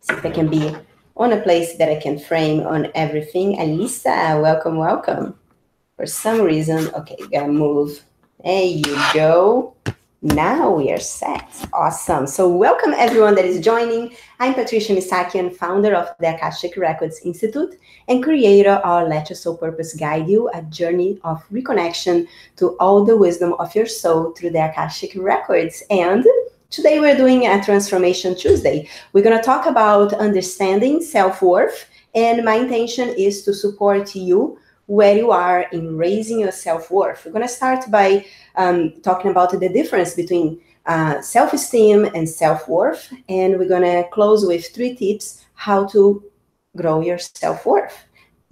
See if I can be on a place that I can frame on everything. Alisa, welcome, welcome. For some reason, okay, gotta move. There you go. Now we are set. Awesome. So welcome everyone that is joining. I'm Patricia Misakian, founder of the Akashic Records Institute and creator of Let Your Soul Purpose Guide You, a journey of reconnection to all the wisdom of your soul through the Akashic Records. And today we're doing a Transformation Tuesday. We're going to talk about understanding self-worth, and my intention is to support you where you are in raising your self-worth. We're going to start by talking about the difference between self-esteem and self-worth, and we're going to close with 3 tips how to grow your self-worth.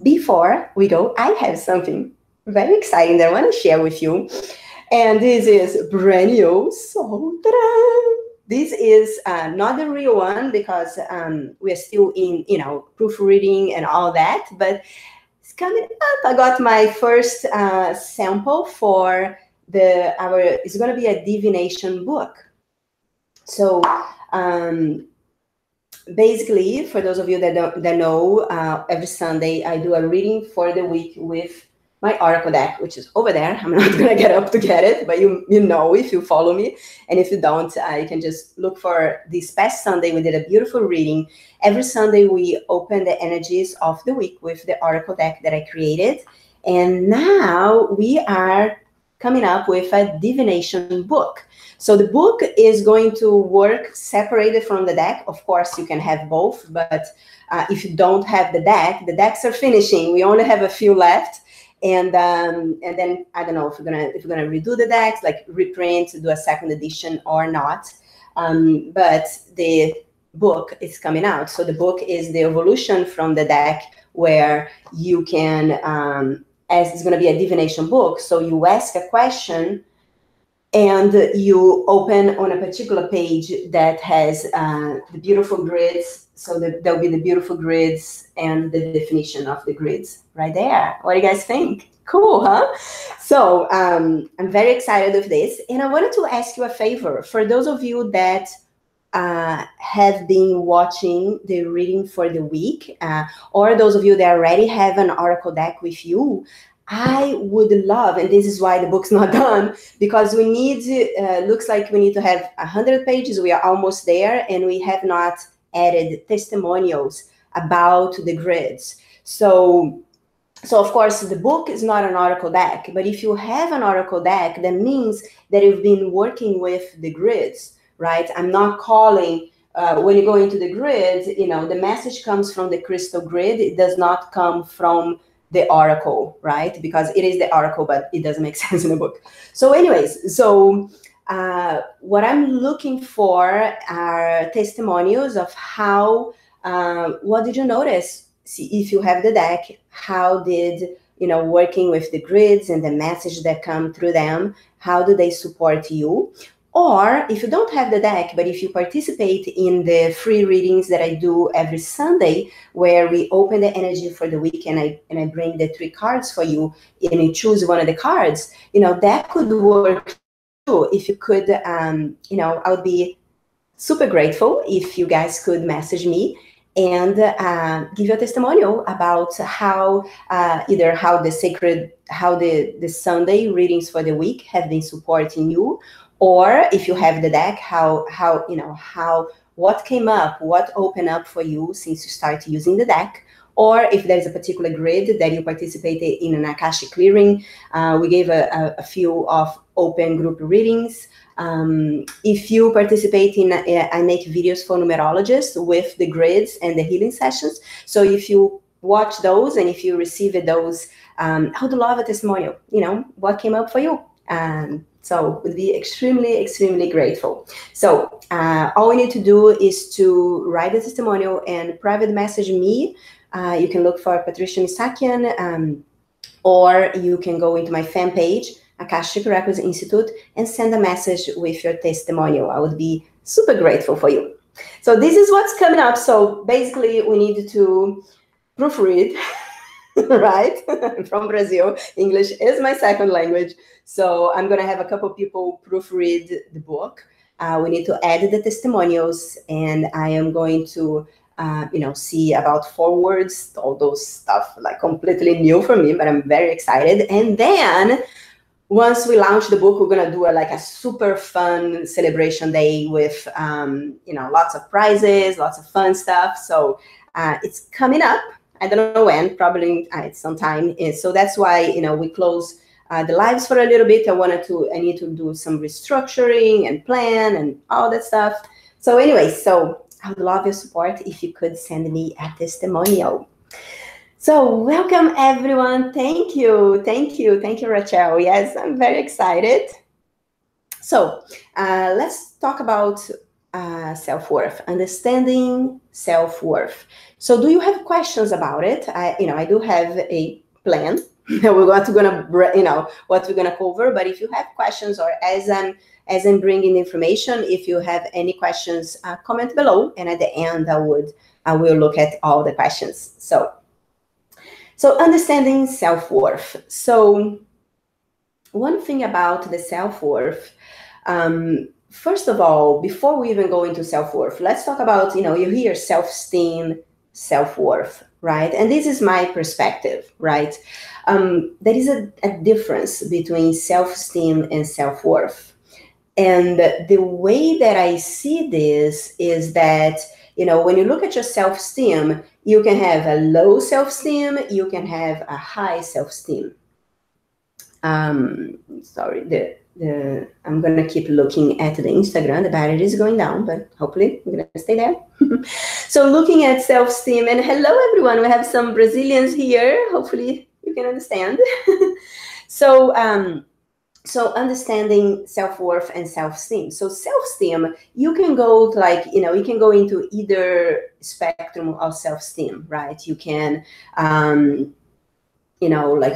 Before we go, I have something very exciting that I want to share with you, and this is brand new. So this is not the real one because we're still in, proofreading and all that, but coming up, I got my first sample for it's going to be a divination book. So basically, for those of you that know, every Sunday I do a reading for the week with my Oracle deck, which is over there. I'm not going to get up to get it, but you know if you follow me. And if you don't, you can just look for this past Sunday. We did a beautiful reading. Every Sunday, we open the energies of the week with the Oracle deck that I created. And now we are coming up with a divination book. So the book is going to work separated from the deck. Of course, you can have both, but if you don't have the decks are finishing. We only have a few left. And then I don't know if we're gonna redo the decks, like reprint, do a second edition or not. But the book is coming out. So the book is the evolution from the deck, where you can, as it's going to be a divination book. So you ask a question and you open on a particular page that has the beautiful grids. So there'll be the beautiful grids and the definition of the grids right there. What do you guys think? Cool, huh? So I'm very excited with this. And I wanted to ask you a favor. For those of you that have been watching the reading for the week, or those of you that already have an Oracle deck with you, I would love, and this is why the book's not done, because we need, looks like we need to have 100 pages. We are almost there, and we have not added testimonials about the grids. So of course, the book is not an Oracle deck, but if you have an Oracle deck, that means that you've been working with the grids, right? I'm not calling, when you go into the grids, the message comes from the crystal grid. It does not come from the Oracle, right? Because it is the Oracle, but it doesn't make sense in the book. So anyways, what I'm looking for are testimonials of how, what did you notice? See, if you have the deck, how did, working with the grids and the message that come through them, how do they support you? Or if you don't have the deck, but if you participate in the free readings that I do every Sunday, where we open the energy for the week and I bring the 3 cards for you, and you choose one of the cards, that could work too. If you could, I would be super grateful if you guys could message me and give you a testimonial about how either how the Sunday readings for the week have been supporting you, or if you have the deck, what came up, what opened up for you since you started using the deck, or if there's a particular grid that you participated in an Akashic clearing. We gave a few of open group readings. If you participate in, I make videos for numerologists with the grids and the healing sessions. So if you watch those and if you receive those, I would love a testimonial, what came up for you. So would be extremely, extremely grateful. So all we need to do is to write a testimonial and private message me. You can look for Patricia Misakian, or you can go into my fan page, Akashic Records Institute, and send a message with your testimonial. I would be super grateful for you. So this is what's coming up. So basically we need to proofread, right? I'm from Brazil. English is my second language. So I'm going to have a couple people proofread the book. We need to add the testimonials, and I am going to see about forwards, all those stuff, like completely new for me, but I'm very excited. And then once we launch the book, we're gonna do a super fun celebration day with lots of prizes, lots of fun stuff. So it's coming up. I don't know when, probably at some time. And so that's why we close the lives for a little bit. I need to do some restructuring and plan and all that stuff. So anyway, I would love your support if you could send me a testimonial. So welcome everyone. Thank you, Rachel. Yes, I'm very excited. So let's talk about self-worth, understanding self-worth. So do you have questions about it? I do have a plan what we're gonna cover. But if you have questions, or as I'm bringing information, if you have any questions, comment below, and at the end I will look at all the questions. So understanding self-worth. So one thing about the self-worth, first of all, before we even go into self-worth, let's talk about, you hear self-esteem, self-worth, right? And this is my perspective, right? There is a difference between self-esteem and self-worth. And the way that I see this is that, when you look at your self-esteem, you can have a low self-esteem, you can have a high self-esteem. Sorry, I'm gonna keep looking at the Instagram. The battery is going down, but hopefully I'm gonna stay there. So looking at self-esteem, and hello everyone, we have some Brazilians here. Hopefully you can understand. So understanding self-worth and self-esteem. So self-esteem, you can go you can go into either spectrum of self-esteem, right? You can,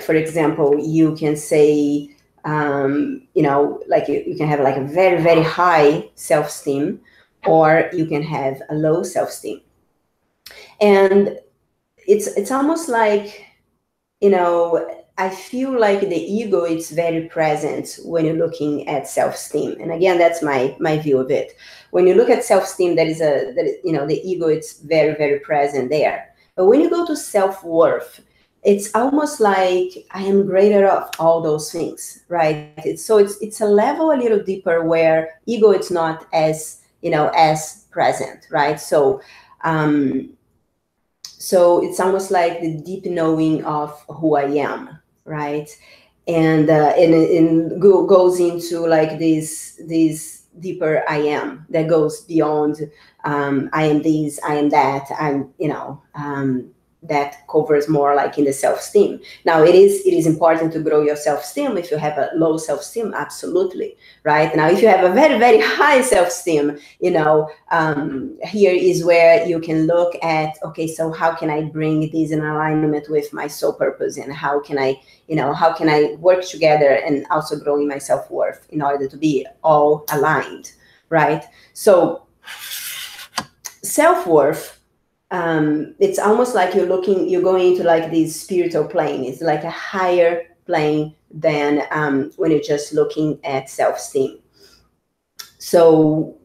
for example, you can say, you can have a very, very high self-esteem, or you can have a low self-esteem. And it's almost like, I feel like the ego is very present when you're looking at self-esteem. And again, that's my view of it. When you look at self-esteem, the ego is very, very present there. But when you go to self-worth, it's almost like I am greater of all those things, right? It's a level a little deeper where ego is not as present, right? So it's almost like the deep knowing of who I am, right? And goes into this deeper I am that goes beyond I am this, I am that, that covers more in the self-esteem. Now it is important to grow your self-esteem. If you have a low self-esteem, absolutely, right? Now if you have a very, very high self-esteem, here is where you can look at, okay, so how can I bring this in alignment with my soul purpose, and how can I work together and also growing my self-worth in order to be all aligned, right? So self-worth, it's almost like you're going into this spiritual plane. It's like a higher plane than when you're just looking at self-esteem. So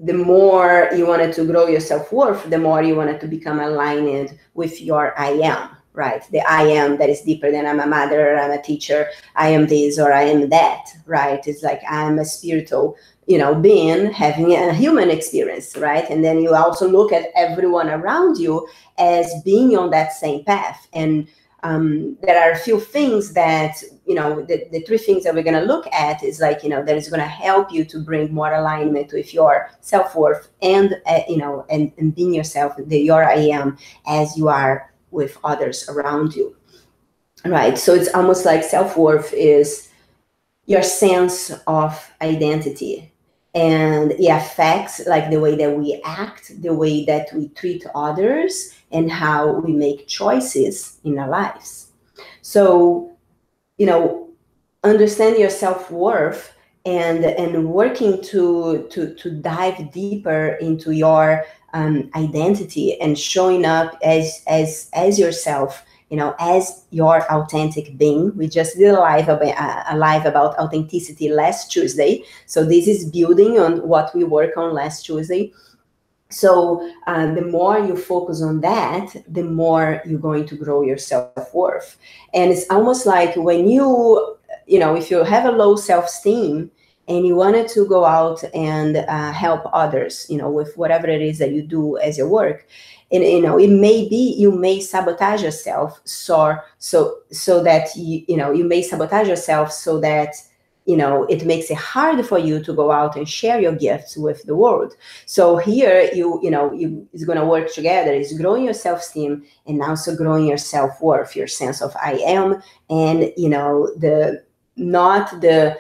the more you wanted to grow your self-worth, the more you wanted to become aligned with your I am, right? The I am that is deeper than I'm a mother, I'm a teacher, I am this, or I am that, right? It's like I'm a spiritual being having a human experience, right? And then you also look at everyone around you as being on that same path. And there are a few things that, the three things that we're going to look at is that is going to help you to bring more alignment with your self-worth and, and being yourself, your I am, as you are with others around you, right? So it's almost like self-worth is your sense of identity. And it affects the way that we act, the way that we treat others, and how we make choices in our lives. So, understand your self-worth and working to dive deeper into your identity and showing up as yourself, as your authentic being. We just did a live about authenticity last Tuesday. So this is building on what we worked on last Tuesday. So the more you focus on that, the more you're going to grow your self-worth. And it's almost like when if you have a low self-esteem and you wanted to go out and help others, with whatever it is that you do as your work, and it may be you may sabotage yourself, so that you may sabotage yourself so that it makes it hard for you to go out and share your gifts with the world. So here it's going to work together. It's growing your self-esteem and also growing your self-worth, your sense of I am, and the not the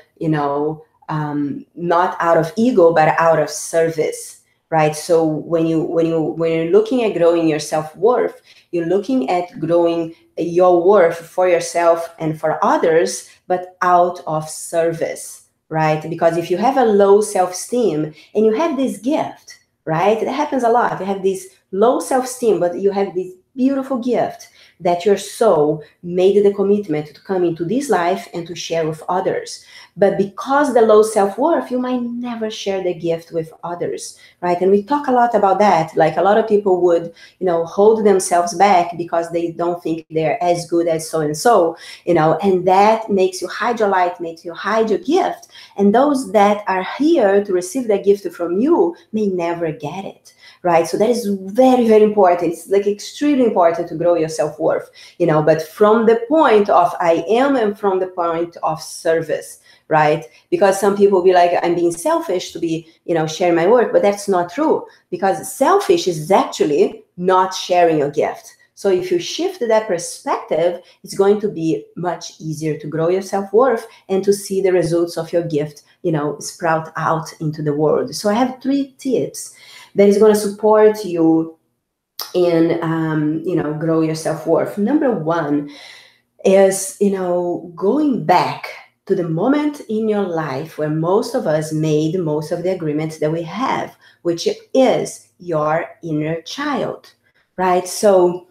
not out of ego but out of service, right? So when you're looking at growing your self-worth, you're looking at growing your worth for yourself and for others, but out of service, right? Because if you have a low self-esteem and you have this gift, right? That happens a lot. You have this low self-esteem, but you have this beautiful gift that your soul made the commitment to come into this life and to share with others. But because the low self-worth, you might never share the gift with others, right? And we talk a lot about that. Like a lot of people would, hold themselves back because they don't think they're as good as so-and-so, and that makes you hide your light, makes you hide your gift. And those that are here to receive that gift from you may never get it. Right. So that is very, very important. It's like extremely important to grow your self-worth, but from the point of I am and from the point of service, right? Because some people will be like, I'm being selfish to be, sharing my work, but that's not true, because selfish is actually not sharing your gift. So if you shift that perspective, it's going to be much easier to grow your self-worth and to see the results of your gift, sprout out into the world. So I have 3 tips that is going to support you in, grow your self-worth. Number 1 is, going back to the moment in your life where most of us made most of the agreements that we have, which is your inner child, right? So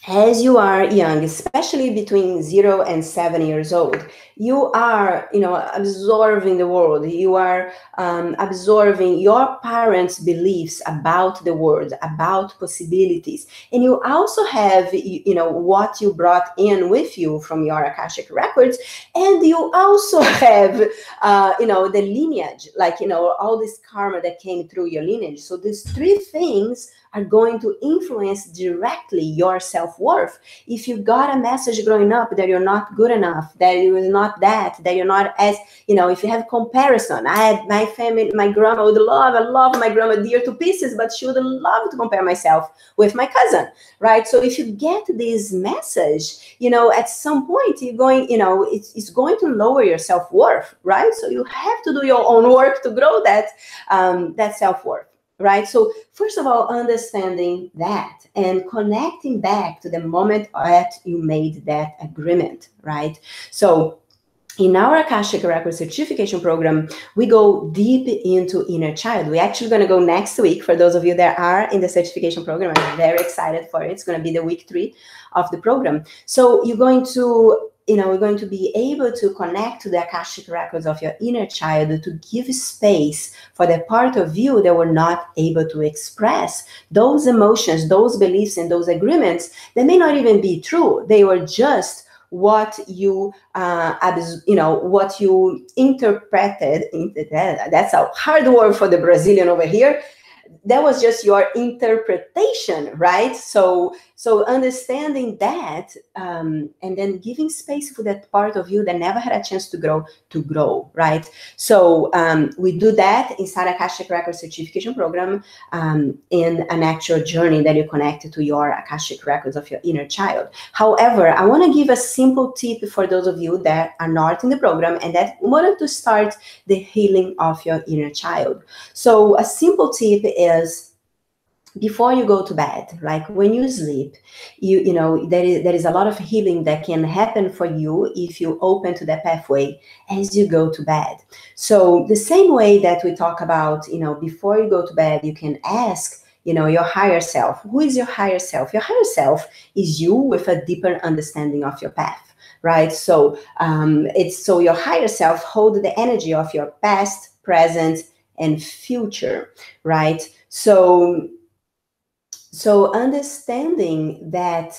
as you are young, especially between 0 and 7 years old, you are, absorbing the world. You are absorbing your parents' beliefs about the world, about possibilities. And you also have, what you brought in with you from your Akashic records. And you also have, the lineage, like, all this karma that came through your lineage. So these 3 things are going to influence directly your self-worth. If you got a message growing up that you're not good enough, that you're not that you're not as, if you have comparison. I had my family, my grandma I love my grandma dear to pieces, but she would love to compare myself with my cousin, right? So if you get this message, at some point you're going, it's going to lower your self-worth, right? So you have to do your own work to grow that self-worth. Right. So first of all, understanding that and connecting back to the moment that you made that agreement. Right. So in our Akashic Record Certification Program, we go deep into inner child. We're actually going to go next week. For those of you that are in the certification program, I'm very excited for it. It's going to be the week 3 of the program. So you're going to we're going to be able to connect to the Akashic records of your inner child to give space for the part of you that were not able to express those emotions, those beliefs, and those agreements that may not even be true. They were just what you, what you interpreted. That's a hard word for the Brazilian over here. That was just your interpretation, right? So understanding that, and then giving space for that part of you that never had a chance to grow, right? So we do that inside Akashic Record Certification Program, in an actual journey that you connect to your Akashic records of your inner child. However, I want to give a simple tip for those of you that are not in the program and that wanted to start the healing of your inner child. So a simple tip is, before you go to bed, like when you sleep, there is a lot of healing that can happen for you if you open to that pathway as you go to bed. So the same way that we talk about, before you go to bed, you can ask, your higher self. Who is your higher self? Your higher self is you with a deeper understanding of your path, right? So your higher self hold the energy of your past, present, and future, right? So understanding that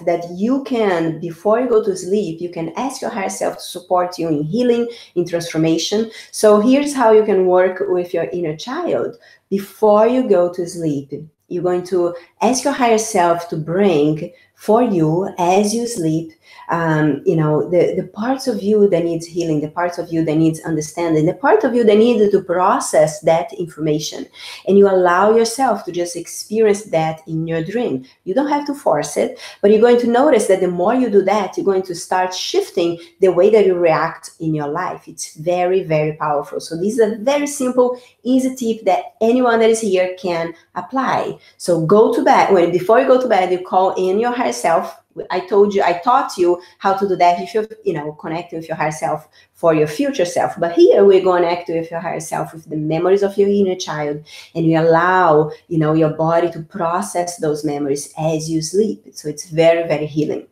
that you can, before you go to sleep, you can ask your higher self to support you in healing, in transformation. So here's how you can work with your inner child. Before you go to sleep, you're going to ask your higher self to bring for you, as you sleep, the parts of you that needs healing, the parts of you that needs understanding, the part of you that needs to process that information. And you allow yourself to just experience that in your dream. You don't have to force it, but you're going to notice that the more you do that, you're going to start shifting the way that you react in your life. It's very, very powerful. So this is a very simple, easy tip that anyone that is here can apply. So go to bed. Before you go to bed, you call in your higher self. I taught you how to do that if you're connecting with your higher self for your future self. But here we're going to connect with your higher self with the memories of your inner child, and you allow, your body to process those memories as you sleep. So it's very, very healing.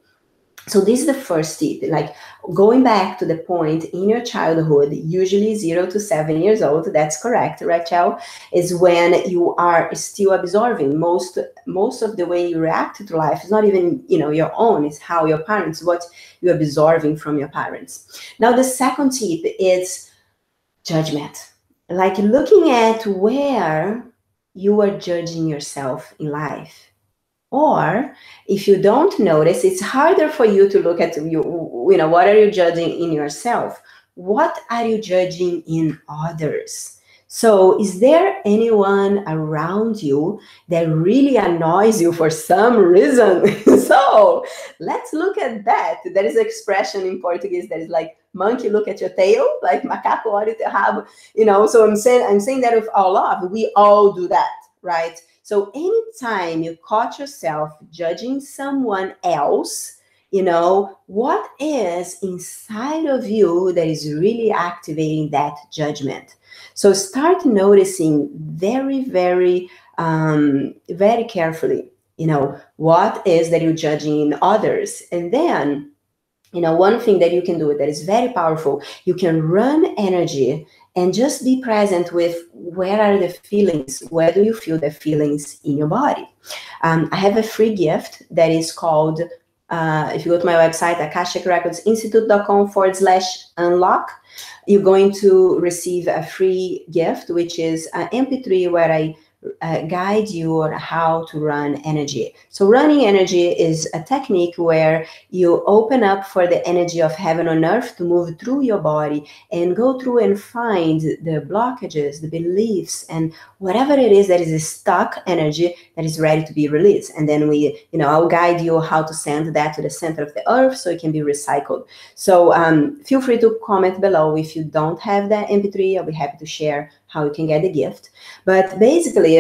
So this is the first tip, like going back to the point in your childhood, usually 0 to 7 years old, that's correct, Rachel, is when you are still absorbing. Most of the way you react to life is not even, your own, it's how your parents, what you're absorbing from your parents. Now, the second tip is judgment, like looking at where you are judging yourself in life. Or if you don't notice, it's harder for you to look at what are you judging in yourself? What are you judging in others? So is there anyone around you that really annoys you for some reason? So let's look at that. There is an expression in Portuguese that is like, monkey look at your tail, like macaco olha o teu rabo. So I'm saying that with all love. We all do that, right? So anytime you caught yourself judging someone else, what is inside of you that is really activating that judgment? So start noticing very, very, very carefully, what is that you're judging in others. And then, one thing that you can do that is very powerful, you can run energy and just be present with where are the feelings, where do you feel the feelings in your body. I have a free gift that is called, if you go to my website, akashicrecordsinstitute.com/unlock, you're going to receive a free gift, which is an MP3 where I guide you on how to run energy. So running energy is a technique where you open up for the energy of heaven on earth to move through your body and go through and find the blockages, the beliefs, and whatever it is that is a stuck energy that is ready to be released. And then I'll guide you how to send that to the center of the earth so it can be recycled. So feel free to comment below if you don't have that MP3. I'll be happy to share how you can get the gift. But basically,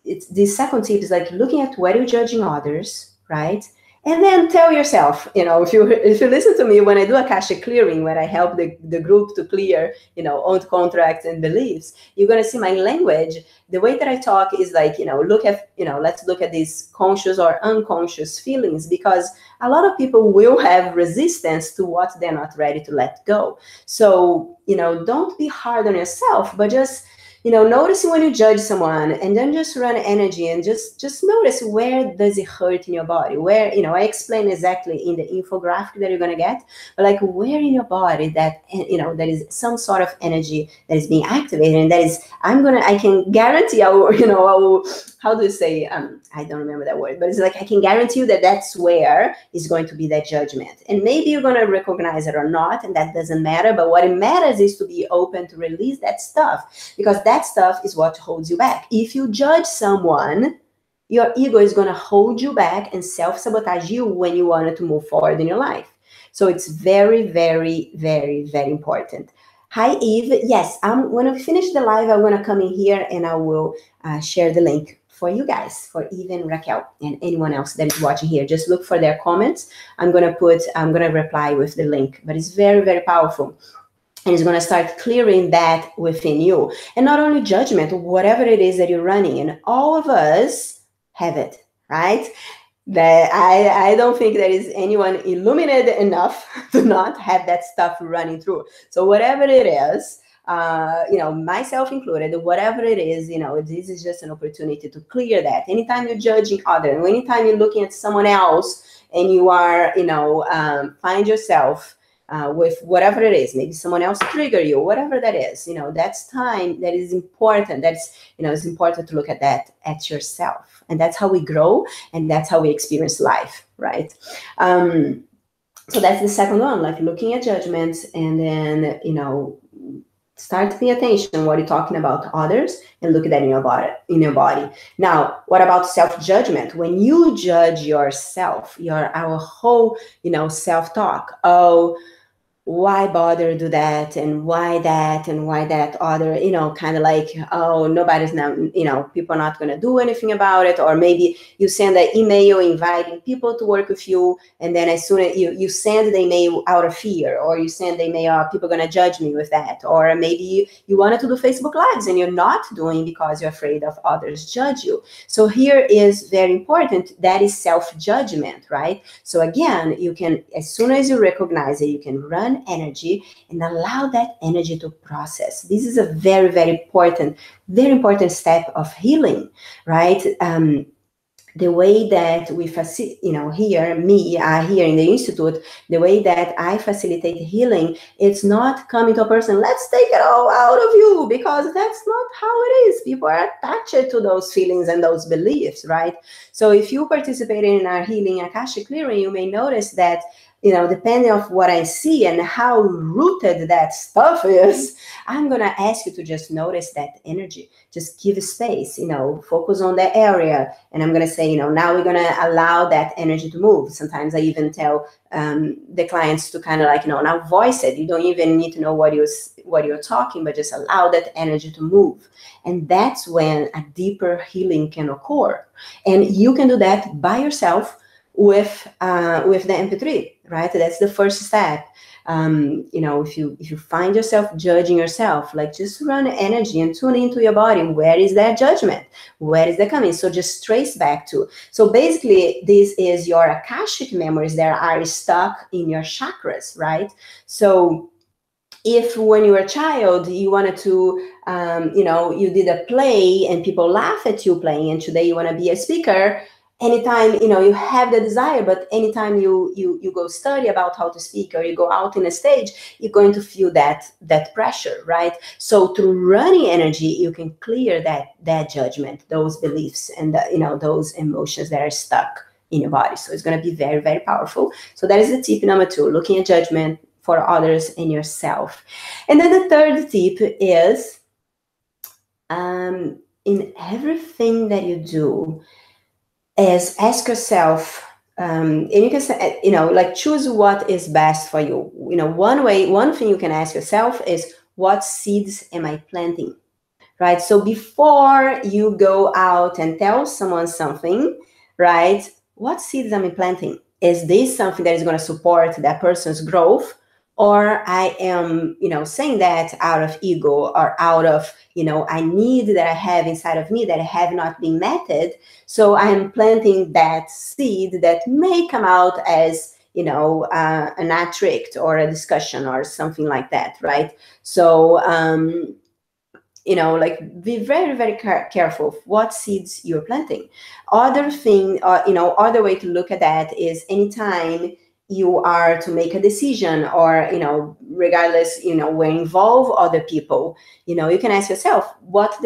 it's the second tip is like looking at where you're judging others, right? And then tell yourself, if you listen to me when I do Akashic clearing, where I help the group to clear, old contracts and beliefs, you're going to see my language. The way that I talk is like, let's look at these conscious or unconscious feelings, because a lot of people will have resistance to what they're not ready to let go. So, don't be hard on yourself, but just, noticing when you judge someone, and then just run energy and just notice where does it hurt in your body, where, I explain exactly in the infographic that you're going to get, but like where in your body that, that is some sort of energy that is being activated. And that is, I can guarantee how do you say, I don't remember that word, but it's like, I can guarantee you that that's where is going to be that judgment. And maybe you're going to recognize it or not, and that doesn't matter. But what it matters is to be open to release that stuff, because that stuff is what holds you back. If you judge someone, your ego is going to hold you back and self-sabotage you when you wanted to move forward in your life. So it's very, very, very, very important. Hi, Eve. Yes, when we finish the live, I'm going to come in here and I will share the link for you guys, for Eve and Raquel and anyone else that is watching here. Just look for their comments. I'm going to reply with the link, but it's very, very powerful. And it's going to start clearing that within you. And not only judgment, whatever it is that you're running, and all of us have it, right? That I don't think there is anyone illuminated enough to not have that stuff running through. So whatever it is, myself included, whatever it is, this is just an opportunity to clear that. Anytime you're judging other, anytime you're looking at someone else and you are, find yourself with whatever it is, maybe someone else trigger you, whatever that is, that's time that is important. That's, it's important to look at that at yourself. And that's how we grow, and that's how we experience life, right? So that's the second one, like looking at judgments, and then, start paying attention what you're talking about others, and look at that in your body. Now, what about self-judgment? When you judge yourself, our whole, self-talk. Oh, why bother do that, and why that, and why that other, kind of like, oh, nobody's now, people are not going to do anything about it. Or maybe you send an email inviting people to work with you, and then as soon as you send the email out of fear, or you send the email, oh, people are going to judge me with that. Or maybe you wanted to do Facebook Lives and you're not doing because you're afraid of others judge you. So here is very important, that is self-judgment, right? So again, you can, as soon as you recognize it, you can run energy and allow that energy to process. This is a very, very important step of healing, right? The way that we here in the Institute, the way that I facilitate healing, it's not coming to a person, let's take it all out of you, because that's not how it is. People are attached to those feelings and those beliefs, right? So if you participate in our healing Akashic clearing, you may notice that, depending on what I see and how rooted that stuff is, I'm going to ask you to just notice that energy. Just give space, focus on that area. And I'm going to say, now we're going to allow that energy to move. Sometimes I even tell the clients to kind of like, now voice it. You don't even need to know what you're talking, but just allow that energy to move. And that's when a deeper healing can occur. And you can do that by yourself with the MP3, right? That's the first step. If you find yourself judging yourself, like, just run energy and tune into your body. Where is that judgment? Where is that coming? So just trace back to. So basically, this is your Akashic memories that are stuck in your chakras, right? So if when you were a child, you wanted to, you did a play and people laugh at you playing, and today you want to be a speaker, anytime, you have the desire, but anytime you go study about how to speak, or you go out in a stage, you're going to feel that pressure, right? So through running energy, you can clear that judgment, those beliefs, and those emotions that are stuck in your body. So it's going to be very, very powerful. So that is the tip number 2, looking at judgment for others and yourself. And then the third tip is, in everything that you do, is ask yourself, and you can say, like, choose what is best for you. One thing you can ask yourself is, what seeds am I planting, right? So before you go out and tell someone something, right, what seeds am I planting? Is this something that is going to support that person's growth? Or I am, saying that out of ego, or out of, a need that I have inside of me that have not been met. So I'm planting that seed that may come out as, an attract or a discussion or something like that, right? So, like, be very, very careful of what seeds you're planting. Other way to look at that is, anytime you are to make a decision, or, regardless, where involve other people, you can ask yourself, what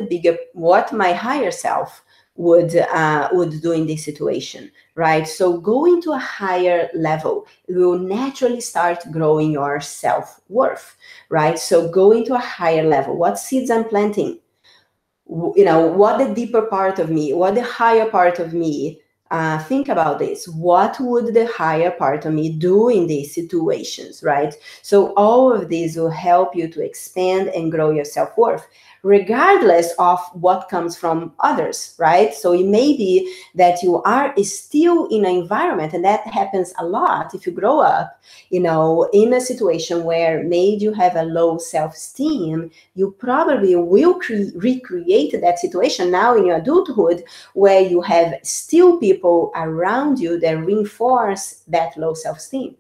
my higher self would do in this situation, right? So going to a higher level will naturally start growing your self-worth, right? So going to a higher level, what seeds I'm planting, what the deeper part of me, what the higher part of me, think about this. What would the higher part of me do in these situations, right? So all of these will help you to expand and grow your self-worth. regardless of what comes from others, right? So it may be that you are still in an environment, and that happens a lot if you grow up, you know, in a situation where made you have a low self-esteem. You probably will recreate that situation now in your adulthood, where you have still people around you that reinforce that low self-esteem,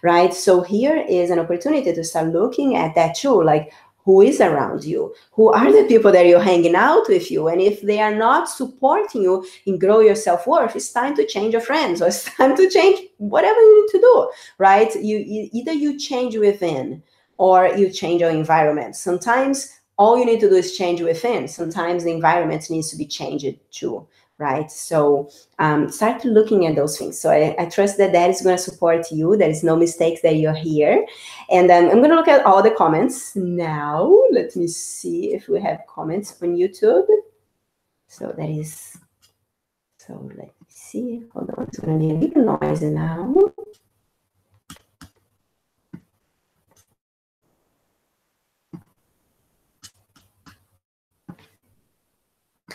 right? So here is an opportunity to start looking at that too, like who is around you, who are the people that you're hanging out with you, and if they are not supporting you in grow your self-worth, it's time to change your friends, or it's time to change whatever you need to do, right? Either you change within or you change your environment. Sometimes all you need to do is change within. Sometimes the environment needs to be changed too, right? So start looking at those things. So I trust that that is going to support you. There is no mistakes that you're here. And then I'm going to look at all the comments now. Let me see if we have comments on YouTube. So that is, so let me see. Hold on, it's going to be a little noisy now.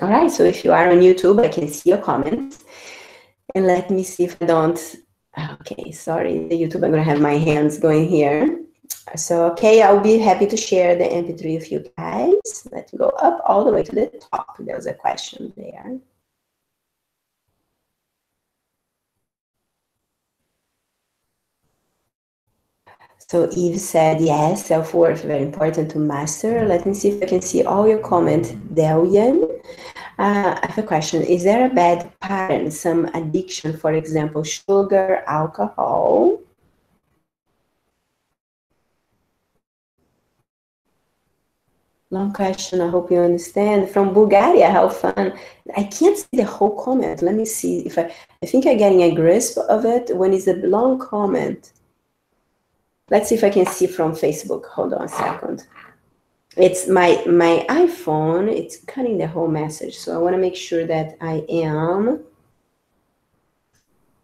All right, so if you are on YouTube, I can see your comments. And let me see if I don't, okay, sorry, the YouTube, I'm gonna have my hands going here. So, okay, I'll be happy to share the MP3 with you guys. Let's go up all the way to the top. There was a question there. So Eve said, yes, self-worth, very important to master. Let me see if I can see all your comments. Delian, I have a question. Is there a bad pattern, some addiction, for example, sugar, alcohol? Long question, I hope you understand. From Bulgaria, how fun. I can't see the whole comment. Let me see if I think I'm getting a grasp of it when it's a long comment. Let's see if I can see from Facebook. Hold on a second. It's my iPhone, it's cutting the whole message. So I want to make sure that I am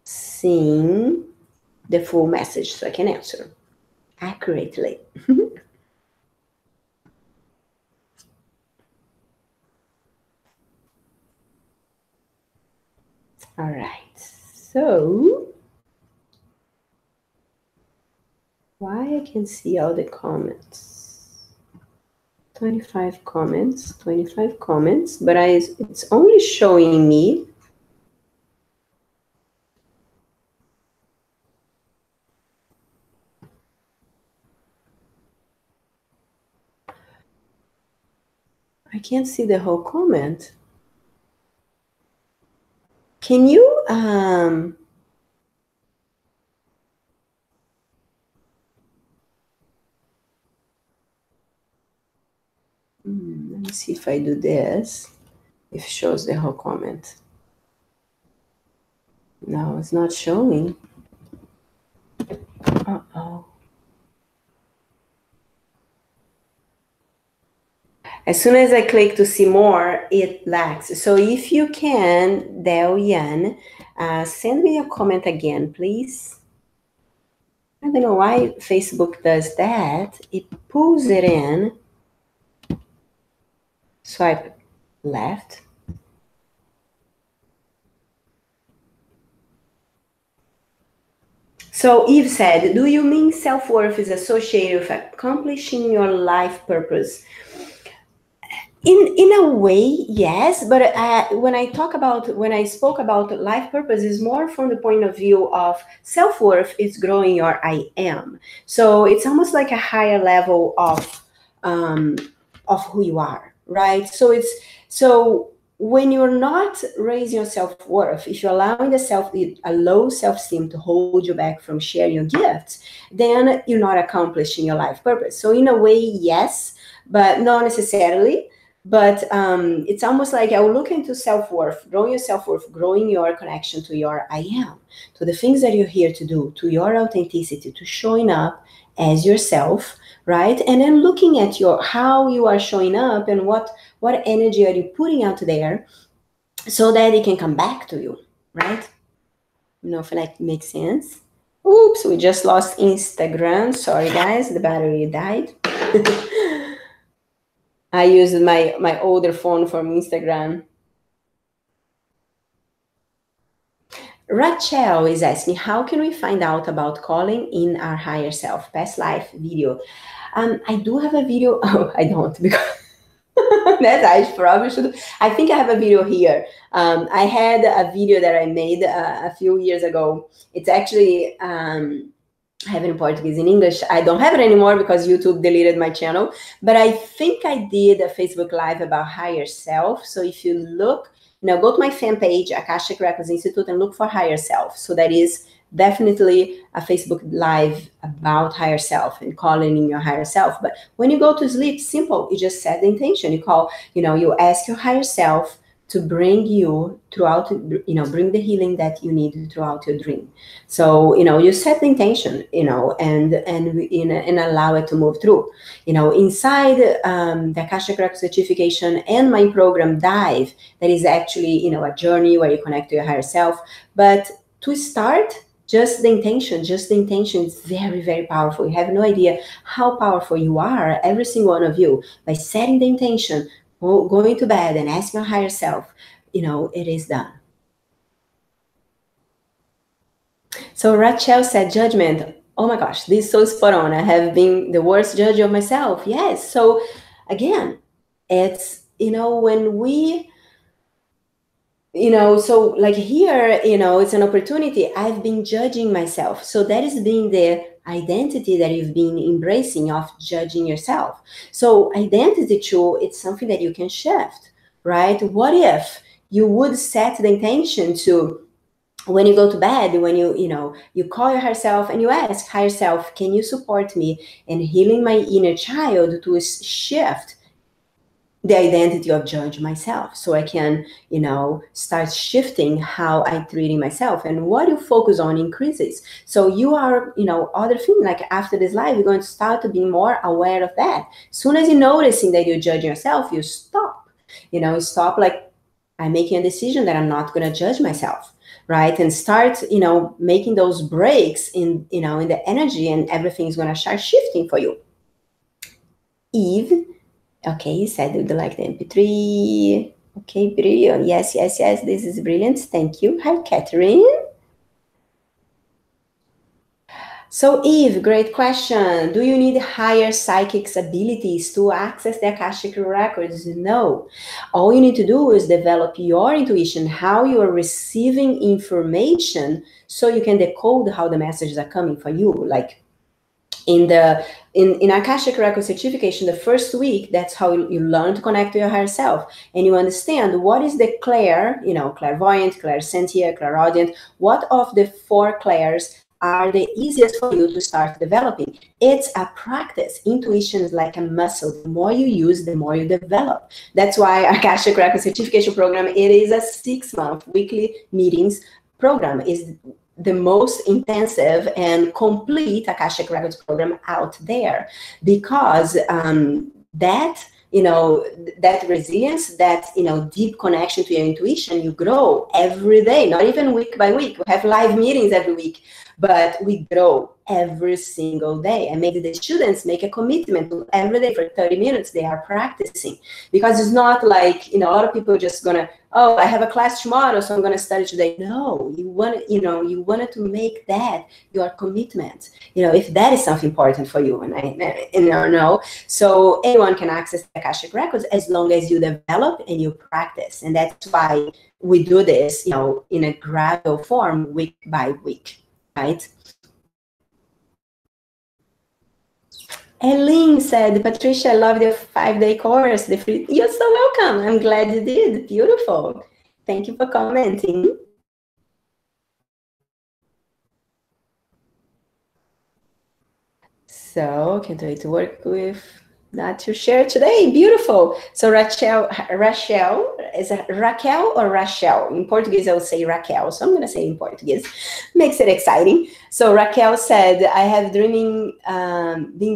seeing the full message so I can answer accurately. All right, so why I can see all the comments? 25 comments, but it's only showing me I can't see the whole comment. Can you let me see if I do this, if it shows the whole comment. No, it's not showing. Uh-oh. As soon as I click to see more, it lags. So if you can, Delian, send me a comment again, please. I don't know why Facebook does that. It pulls it in. Swipe left. So Eve said, do you mean self-worth is associated with accomplishing your life purpose? In a way, yes, but when I spoke about life purpose, is more from the point of view of self-worth. It's growing your I am. So it's almost like a higher level of who you are, right? So when you're not raising your self-worth, if you're allowing a low self-esteem to hold you back from sharing your gifts, then you're not accomplishing your life purpose. So in a way, yes, but not necessarily. But it's almost like I will look into self-worth, growing your self-worth, growing your connection to your I am, to the things that you're here to do, to your authenticity, to showing up as yourself, right? And then looking at how you are showing up and what energy are you putting out there so that it can come back to you, right? You know, if that makes sense. Oops, we just lost Instagram. Sorry, guys, the battery died. I used my older phone from Instagram. Rachel is asking, how can we find out about calling in our higher self? Past life video. I do have a video. Oh, I don't, because that I probably should. I think I have a video here. I had a video that I made a few years ago. It's actually, I have it in Portuguese. In English, I don't have it anymore because YouTube deleted my channel. But I think I did a Facebook Live about higher self. So if you look, go to my fan page, Akashic Records Institute, and look for higher self. So that is definitely a Facebook Live about higher self and calling in your higher self. But when you go to sleep, simple, you just set the intention. You call, you ask your higher self to bring you throughout, bring the healing that you need throughout your dream. So, you set the intention, and allow it to move through. Inside the Akashic Record certification and my program Dive, that is actually, a journey where you connect to your higher self. But to start, just the intention is very, very powerful. You have no idea how powerful you are, every single one of you, by setting the intention, going to bed and asking your higher self, it is done. So Rachel said, judgment. Oh my gosh, this is so spot on. I have been the worst judge of myself. Yes. So again, it's, when we, so like here, it's an opportunity. I've been judging myself. So that is being the identity that you've been embracing of judging yourself. So identity too, it's something that you can shift, right? What if you would set the intention to, when you go to bed, when you call your higher self and you ask, higher self, can you support me in healing my inner child to shift the identity of judge myself, so I can, start shifting how I'm treating myself, and what you focus on increases. So you are, other thing, like after this live, you're going to start to be more aware of that. As soon as you're noticing that you're judging yourself, you stop, stop, like, I'm making a decision that I'm not going to judge myself, right? And start, making those breaks in, in the energy, and everything's going to start shifting for you. Eve, okay, you said you'd like the MP3. Okay, brilliant. Yes, this is brilliant. Thank you. Hi, Catherine. So Eve, great question. Do you need higher psychic abilities to access the Akashic Records? No. All you need to do is develop your intuition, how you are receiving information, so you can decode how the messages are coming for you. Like in Akashic Record certification, the first week, that's how you learn to connect to your higher self, and you understand what is the clairvoyant, clairsentient, clairaudient, what of the 4 clairs are the easiest for you to start developing. It's a practice. Intuition is like a muscle. The more you use, the more you develop. That's why Akashic Record certification program, it is a 6-month weekly meetings program. Is the most intensive and complete Akashic Records program out there, because that resilience, that deep connection to your intuition, you grow every day, not even week by week. We have live meetings every week, but we grow every single day. And maybe the students make a commitment to every day for 30 minutes they are practicing, because it's not like, a lot of people are just gonna, oh, I have a class tomorrow, so I'm gonna study today. No, you wanted to make that your commitment. If that is something important for you, and I know. So anyone can access the Akashic Records as long as you develop and you practice. And that's why we do this, in a gradual form, week by week, right? Eileen said, Patricia, I love the 5-day course. You're so welcome. I'm glad you did. Beautiful. Thank you for commenting. So, can't wait to work with that to share today. Beautiful. So Rachel is a Raquel or Rachel? In Portuguese, I would say Raquel. So I'm going to say in Portuguese. Makes it exciting. So Raquel said, I have been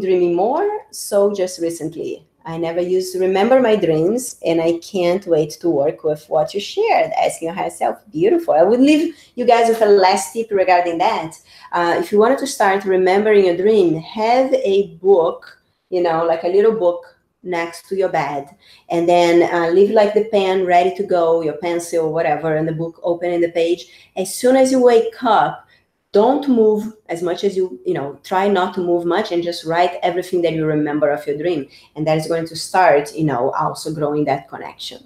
dreaming more. So just recently, I never used to remember my dreams, and I can't wait to work with what you shared, asking your higher self. Beautiful. I would leave you guys with a last tip regarding that. If you wanted to start remembering a dream, have a book, like a little book next to your bed, and then leave like the pen ready to go, your pencil, whatever, and the book open in the page. As soon as you wake up, don't move as much as you know, try not to move much, and just write everything that you remember of your dream. And that is going to start, you know, also growing that connection.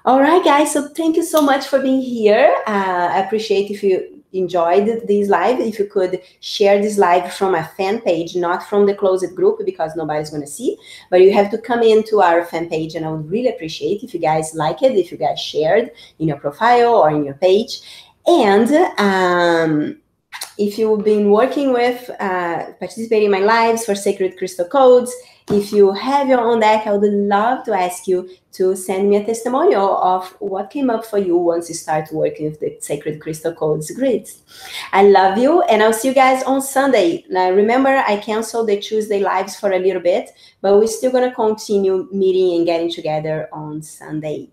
All right, guys. So thank you so much for being here. I appreciate if you enjoyed this live. If you could share this live from a fan page, not from the closed group, because nobody's going to see, but you have to come into our fan page, and I would really appreciate if you guys like it, if you guys shared in your profile or in your page. And if you've been working with, participating in my lives for Sacred Crystal Codes, if you have your own deck, I would love to ask you to send me a testimonial of what came up for you once you start working with the Sacred Crystal Codes grids. I love you, and I'll see you guys on Sunday. Now, remember, I canceled the Tuesday lives for a little bit, but we're still going to continue meeting and getting together on Sunday.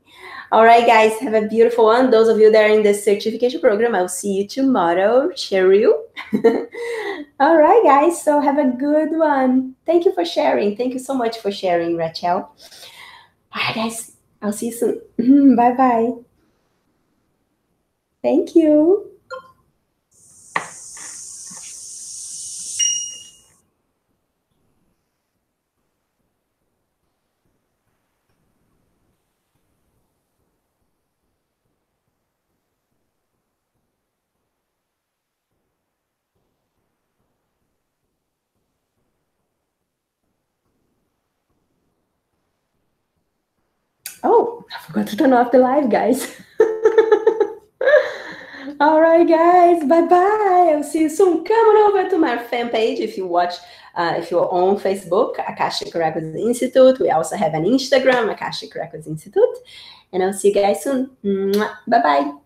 All right, guys, have a beautiful one. Those of you that are in the certification program, I'll see you tomorrow, Cheryl. All right, guys, so have a good one. Thank you for sharing. Thank you so much for sharing, Rachel. All right, guys, I'll see you soon. Bye-bye. Thank you. Oh, I forgot to turn off the live, guys. All right, guys, bye-bye. I'll see you soon. Come on over to my fan page if you watch, if you're on Facebook, Akashic Records Institute. We also have an Instagram, Akashic Records Institute. And I'll see you guys soon. Bye-bye.